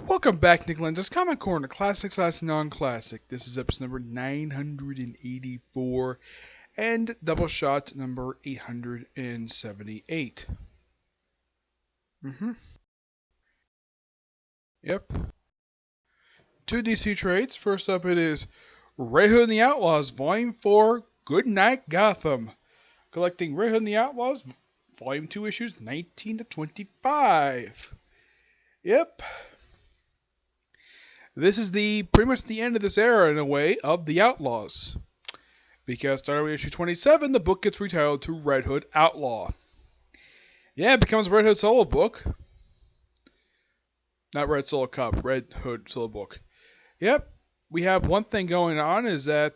Welcome back, Nick Lenz, Comic Corner, Classic slash Non-Classic. This is episode number 984 and Doubleshot number 878. Yep. Two DC trades. First up, it is Red Hood and the Outlaws, Volume 4, Goodnight Gotham. Collecting Red Hood and the Outlaws, Volume 2 issues 19 to 25. Yep. This is pretty much the end of this era, in a way, of the Outlaws. Because starting with issue 27, the book gets retitled to Red Hood Outlaw. Yeah, it becomes a Red Hood solo book. Not Red Solo Cup, Red Hood solo book. Yep, we have one thing going on is that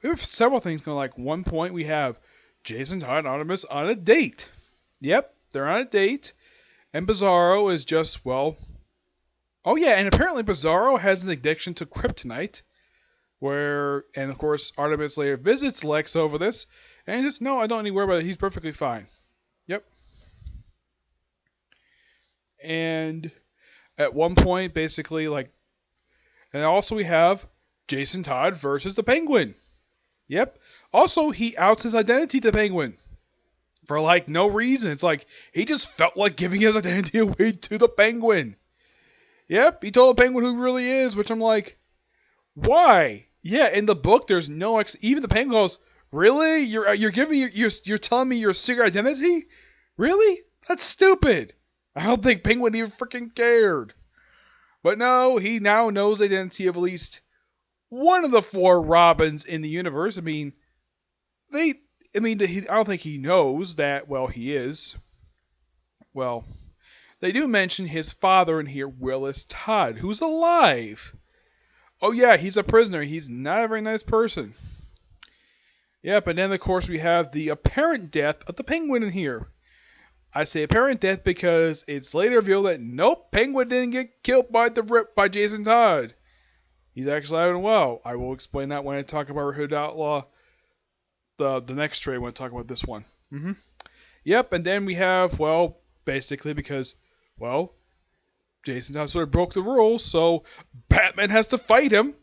we have several things going on. Like, one point we have Jason Todd and Artemis on a date. Yep, they're on a date. And Bizarro is just, well... Oh yeah, and apparently Bizarro has an addiction to kryptonite. And of course, Artemis later visits Lex over this. And he says, no, I don't need to worry about it. He's perfectly fine. Yep. And at one point, basically, and also we have Jason Todd versus the Penguin. Yep. Also, he outs his identity to the Penguin. For, no reason. It's he just felt like giving his identity away to the Penguin. Yep, he told the Penguin who he really is, which I'm like, why? Yeah, in the book, there's no even the Penguin goes, really? You're giving you're telling me your secret identity? Really? That's stupid. I don't think Penguin even freaking cared. But no, he now knows the identity of at least one of the four Robins in the universe. I don't think he knows that. Well, he is. Well. They do mention his father in here, Willis Todd, who's alive. Oh yeah, he's a prisoner. He's not a very nice person. Yep, and then of course we have the apparent death of the Penguin in here. I say apparent death because it's later revealed that nope, Penguin didn't get killed by Jason Todd. He's actually alive and well. I will explain that when I talk about Hood Outlaw. The next trade when I talk about this one. Yep, and then we have, well, basically because... Well, Jason Todd sort of broke the rules, so Batman has to fight him.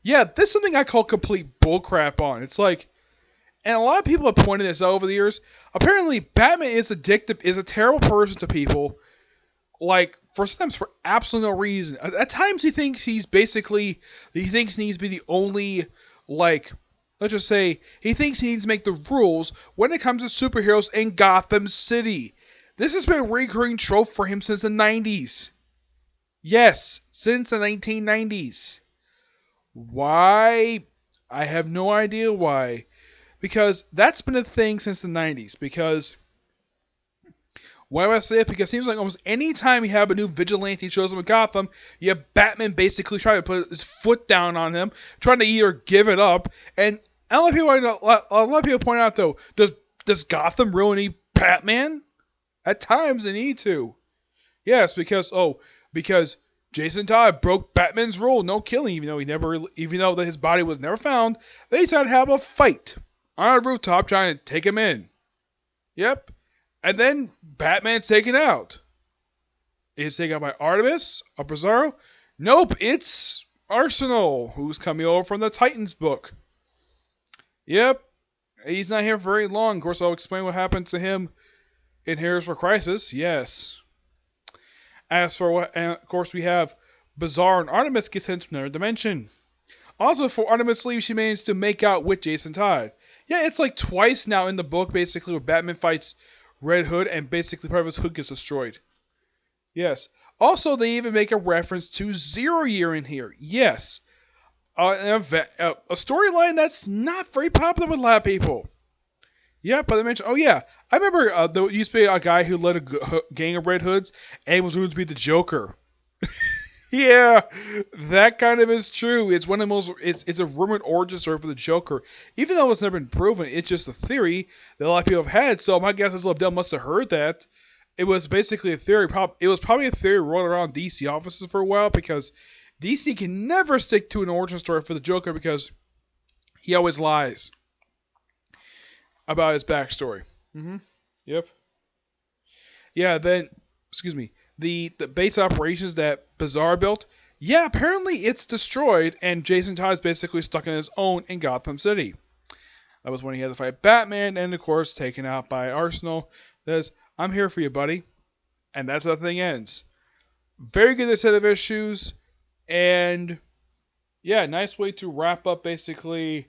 Yeah, this is something I call complete bullcrap on. It's and a lot of people have pointed this out over the years. Apparently, Batman is addictive, is a terrible person to people. Sometimes for absolutely no reason. At times he thinks he needs to be the only, let's just say, he thinks he needs to make the rules when it comes to superheroes in Gotham City. This has been a recurring trope for him since the 90s. Yes, since the 1990s. Why? I have no idea why. Because that's been a thing since the 90s. Because, why do I say it? Because it seems like almost any time you have a new vigilante shows up in Gotham, you have Batman basically trying to put his foot down on him, trying to either give it up. And a lot of people point out, though, does Gotham really need Batman? At times they need to. Yes, because Jason Todd broke Batman's rule, no killing, even though his body was never found. They decided to have a fight on a rooftop trying to take him in. Yep. And then Batman's taken out. Is taken out by Artemis or Bizarro? Nope, it's Arsenal, who's coming over from the Titans book. Yep. He's not here for very long. Of course, I'll explain what happened to him in Heroes for Crisis, yes. As for what, and of course, we have Bizarro and Artemis get sent to another dimension. Also, before Artemis leaves, she manages to make out with Jason Todd. Yeah, it's twice now in the book, basically, where Batman fights Red Hood and basically part of his hood gets destroyed. Yes. Also, they even make a reference to Zero Year in here. Yes. A storyline that's not very popular with a lot of people. Yeah, but they mentioned, oh yeah, I remember there used to be a guy who led a gang of Red Hoods and was rumored to be the Joker. Yeah, that kind of is true. It's one of the most, it's a rumored origin story for the Joker. Even though it's never been proven, it's just a theory that a lot of people have had, so my guess is Lobdell must have heard that. It was basically a theory, it was probably a theory rolling around DC offices for a while, because DC can never stick to an origin story for the Joker because he always lies about his backstory. Yep. Yeah, then the base operations that Bizarre built, yeah, apparently it's destroyed, and Jason Todd's basically stuck on his own in Gotham City. That was when he had to fight Batman, and of course, taken out by Arsenal. Says, I'm here for you, buddy. And that's how the thing ends. Very good set of issues, and yeah, nice way to wrap up basically,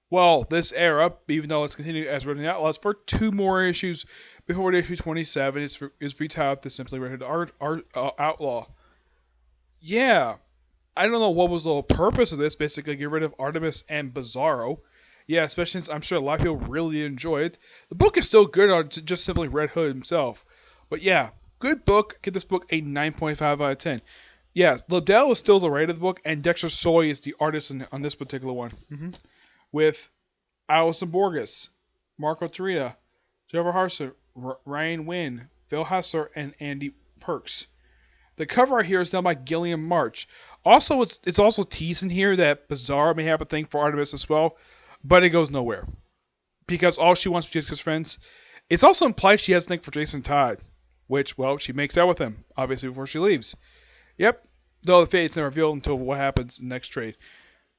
well, this era, even though it's continued as Red Hood Outlaws for 2 more issues before issue 27 is retitled to simply Red Hood Outlaw. Yeah, I don't know what was the whole purpose of this, basically get rid of Artemis and Bizarro. Yeah, especially since I'm sure a lot of people really enjoy it. The book is still good on just simply Red Hood himself. But yeah, good book. Give this book a 9.5 out of 10. Yeah, Liddell is still the writer of the book, and Dexter Soy is the artist on this particular one. With Alison Borges, Marco Torita, Trevor Harser, Ryan Wynn, Phil Hessler, and Andy Perks. The cover art here is done by Gilliam March. Also, it's also teased in here that Bizarre may have a thing for Artemis as well, but it goes nowhere. Because all she wants is his friends. It's also implied she has a thing for Jason Todd, which, well, she makes out with him, obviously, before she leaves. Yep, though the fate's never revealed until what happens in the next trade.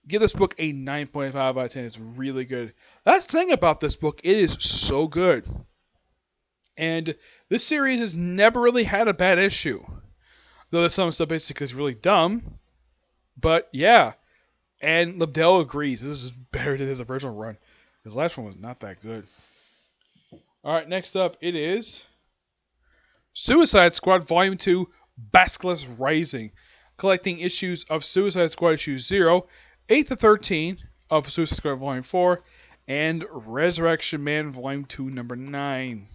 Give this book a 9.5 out of 10. It's really good. That's the thing about this book. It is so good. And this series has never really had a bad issue. Though there's some stuff basically is really dumb. But yeah. And Liddell agrees. This is better than his original run. His last one was not that good. Alright, next up it is Suicide Squad Volume 2 Basilisk Rising. Collecting issues of Suicide Squad issue 0, 8 to 13 of Suicide Squad Volume 4, and Resurrection Man Volume 2 number 9.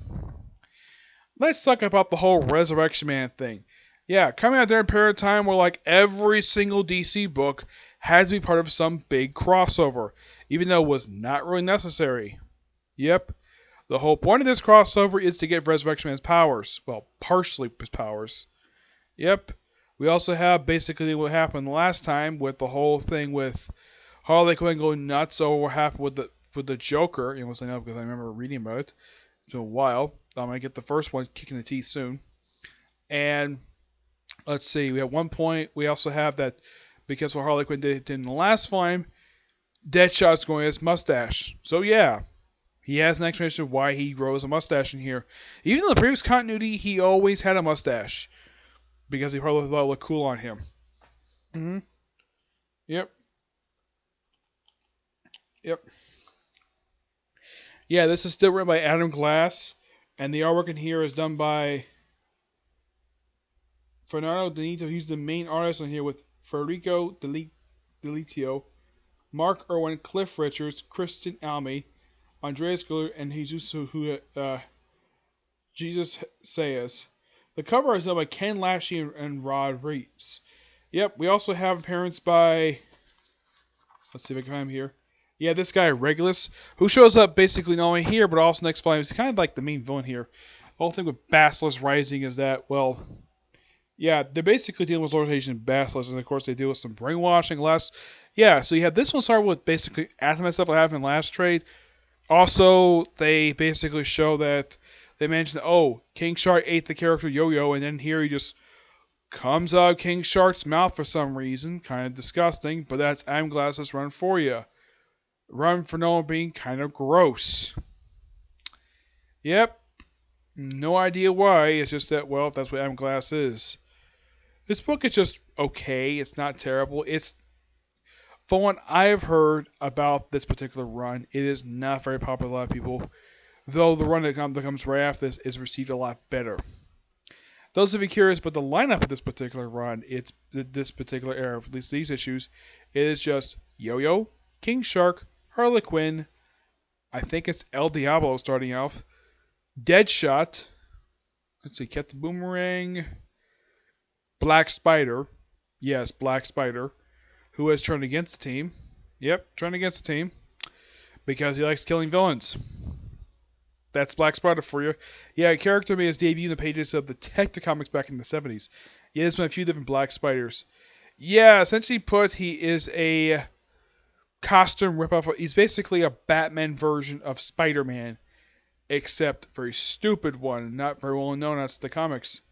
Let's talk about the whole Resurrection Man thing. Yeah, coming out during a period of time where like every single DC book had to be part of some big crossover, even though it was not really necessary. Yep. The whole point of this crossover is to get Resurrection Man's powers. Well, partially his powers. Yep. We also have basically what happened last time with the whole thing with Harley Quinn going nuts over what happened with the Joker. It was enough because I remember reading about it. It's been a while. I'm going to get the first one kicking the teeth soon. And let's see. We at one point, we also have that because what Harley Quinn did in the last volume, Deadshot's going his mustache. So yeah. He has an explanation of why he grows a mustache in here. Even in the previous continuity, he always had a mustache. Because he probably thought it looked cool on him. Yep. Yeah, this is still written by Adam Glass. And the artwork in here is done by Fernando Benito. He's the main artist on here with Federico Delitio, Mark Irwin, Cliff Richards, Kristen Alme, Andreas Guller, and Jesus Sayas. The cover is done by Ken Lashley and Rod Reeves. Yep, we also have appearance by, let's see if I can find him here. Yeah, this guy, Regulus, who shows up basically not only here, but also next volume. He's kind of like the main villain here. The whole thing with Basilisk Rising is that, well, yeah, they're basically dealing with Lord and Basilisk, and of course they deal with some brainwashing. Yeah, so you have this one start with basically after stuff that happened in the last trade. Also, they basically show that they mentioned, oh, King Shark ate the character Yo-Yo, and then here he just comes out of King Shark's mouth for some reason. Kind of disgusting, but that's Adam Glass's run for you. Run for no one being kind of gross. Yep. No idea why. It's just that, well, that's what Adam Glass is. This book is just okay. It's not terrible. It's, from what I've heard about this particular run, it is not very popular with a lot of people. Though the run that comes right after this is received a lot better. Those of you curious about the lineup of this particular run, it's this particular era, at least these issues, it is just Yo-Yo, King Shark, Harley Quinn, I think it's El Diablo starting off, Deadshot, let's see, Captain Boomerang, Black Spider, yes, Black Spider, who has turned against the team. Yep, turned against the team, because he likes killing villains. That's Black Spider for you. Yeah, a character made his debut in the pages of the Detective Comics back in the 70s. Yeah, there's been a few different Black Spiders. Yeah, essentially put, he is a costume ripoff. He's basically a Batman version of Spider-Man, except a very stupid one, not very well known as the comics.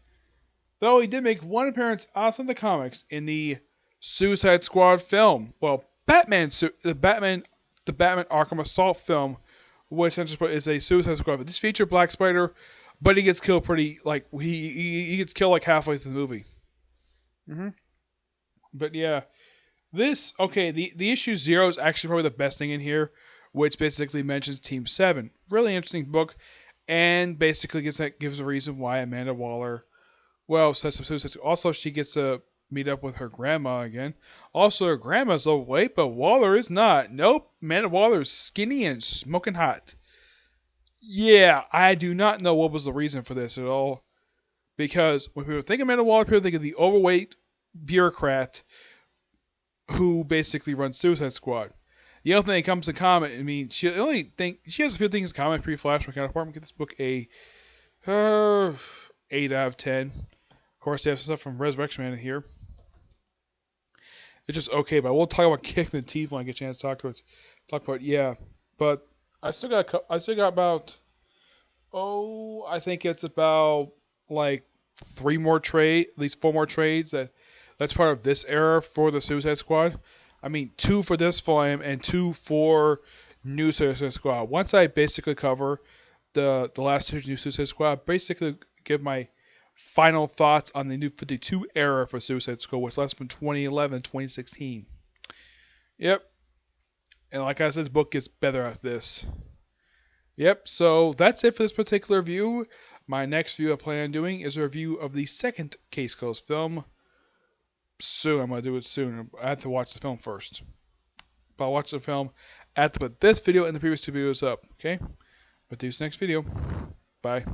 Though he did make one appearance outside the comics in the Suicide Squad film. Well, the Batman Arkham Assault film, which is a Suicide Squad. This featured Black Spider, but he gets killed pretty like he gets killed like halfway through the movie. hmm But yeah, the issue 0 is actually probably the best thing in here, which basically mentions Team 7. Really interesting book, and basically gives a reason why Amanda Waller, well, says some suicide. Also, she gets to meet up with her grandma again. Also, her grandma's overweight, but Waller is not. Nope, Amanda Waller is skinny and smoking hot. Yeah, I do not know what was the reason for this at all. Because when people think of Amanda Waller, people think of the overweight bureaucrat who basically runs Suicide Squad. The other thing that comes to comment, I mean, she has a few things in common. Pre-Flash, my counterpart. Give this book a 8 out of 10. Of course, they have some stuff from Resurrection Man in here. It's just okay, but I will talk about kicking the teeth when I get a chance to talk about yeah. But I still got about I think it's about like at least 4 more trades that's part of this era for the Suicide Squad. I mean, 2 for this volume and 2 for New Suicide Squad. Once I basically cover the last 2 New Suicide Squad, basically give my final thoughts on the New 52 era for Suicide Squad, which lasts from 2011 to 2016. Yep. And like I said, this book gets better after this. Yep, so that's it for this particular review. My next review I plan on doing is a review of the second Case Closed film. Soon, I'm going to do it soon. I have to watch the film first. But I'll watch the film after put this video and the previous 2 videos up, okay? But do this next video. Bye.